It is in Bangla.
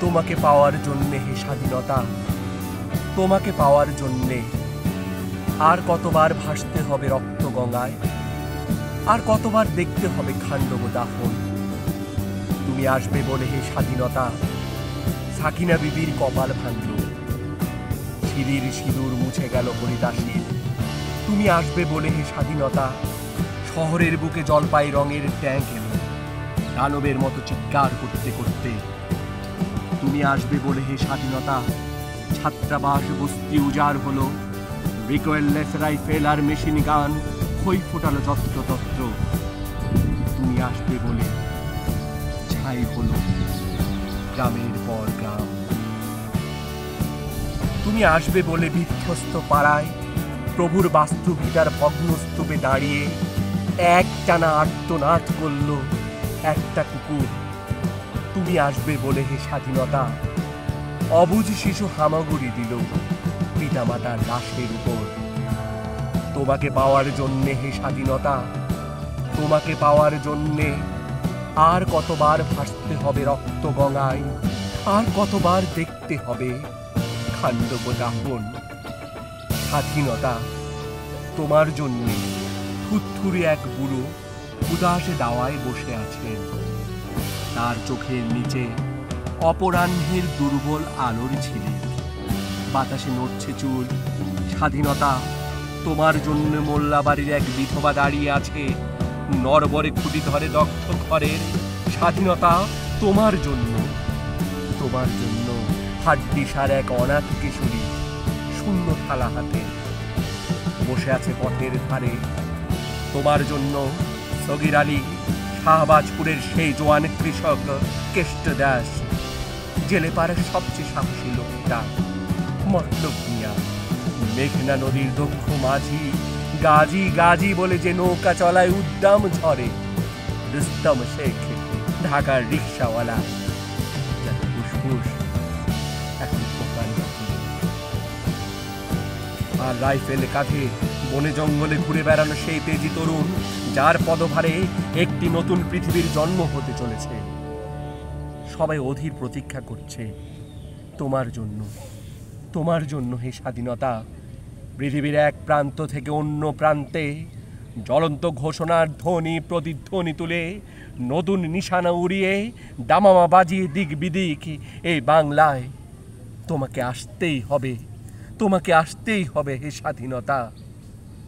তোমাকে পাওয়ার জন্যে হে স্বাধীনতা, তোমাকে পাওয়ার জন্যে আর কতবার ভাসতে হবে রক্ত গঙ্গায়, আর কতবার দেখতে হবে খান্ডব দাফন। তুমি আসবে বলে হে স্বাধীনতা, সাকিনা বিবির কপাল ভাঙল, সিঁড়ির সিঁদুর মুছে গেল হরিদাসীর। তুমি আসবে বলে হে স্বাধীনতা, শহরের বুকে জলপাই রঙের ট্যাঙ্ক এলো দানবের মতো চিৎকার করতে করতে। তুমি আসবে বলে হে স্বাধীনতা, ছাত্রাবাস বস্তি উজাড় হলো, রিকোয়েললেস রাইফেল আর মেশিন গান খই ফোটালো যত্রতত্র। তুমি আসবে বলে ছাই হলো গ্রামের পর গ্রাম। তুমি আসবে বলে বিধ্বস্ত পাড়ায় প্রভুর বাস্তুভিটার ভগ্নস্তূপে দাঁড়িয়ে একটানা আর্তনাদ করল একটা কুকুর। তুমি আসবে বলে হে স্বাধীনতা, অবুঝ শিশু হামাগুড়ি দিল পিতামাতার লাশের উপর। তোমাকে পাওয়ার জন্যে হে স্বাধীনতা, তোমাকে পাওয়ার জন্যে আর কতবার ভাসতে হবে রক্ত গঙ্গায়, আর কতবার দেখতে হবে খান্ডব দাফন। স্বাধীনতা, তোমার জন্যে থুরথুরে এক বুড়ো উদাসে দাওয়ায় বসে আছেন, তার চোখের নিচে অপরাহ্নের দুর্বল আলোর ঝিলিক, বাতাসে নড়ছে চুল। স্বাধীনতা, তোমার জন্য মোল্লাবাড়ির এক বিধবা দাঁড়িয়ে আছে নরবরে খুঁটি ধরে দগ্ধ ঘরের। স্বাধীনতা, তোমার জন্য, তোমার জন্য হাড্ডিসার এক অনাথ কিশোরী শূন্য থালা হাতে বসে আছে পথের ধারে। তোমার জন্য সগির আলী, শাহবাজপুরের সেই জোয়ান কৃষক কেষ্ট দাস, জেলে পাড়ার সবচেয়ে সাহসী লোকটা মতলব মিয়া, মেঘনা নদীর দক্ষ মাঝি, গাজী গাজী বলে যে নৌকা চলায় উদ্দাম ঝরে, রুস্তম শেখ, ঢাকার রিক্সাওয়ালা, যার ফুসফুস এখন পোকার মতো। আর রাইফেল কাঁধে বনে জঙ্গলে ঘুরে বেড়ানো সেই তেজি তরুণ, যার পদভারে একটি নতুন পৃথিবীর জন্ম হতে চলেছে। সবাই অধীর প্রতীক্ষা করছে তোমার জন্য, তোমার জন্য হে স্বাধীনতা। পৃথিবীর এক প্রান্ত থেকে অন্য প্রান্তে জ্বলন্ত ঘোষণার ধ্বনি প্রতিধ্বনি তুলে নতুন নিশানা উড়িয়ে দামামা বাজিয়ে দিক বিদিক এই বাংলায় তোমাকে আসতেই হবে, তোমাকে আসতেই হবে হে স্বাধীনতা।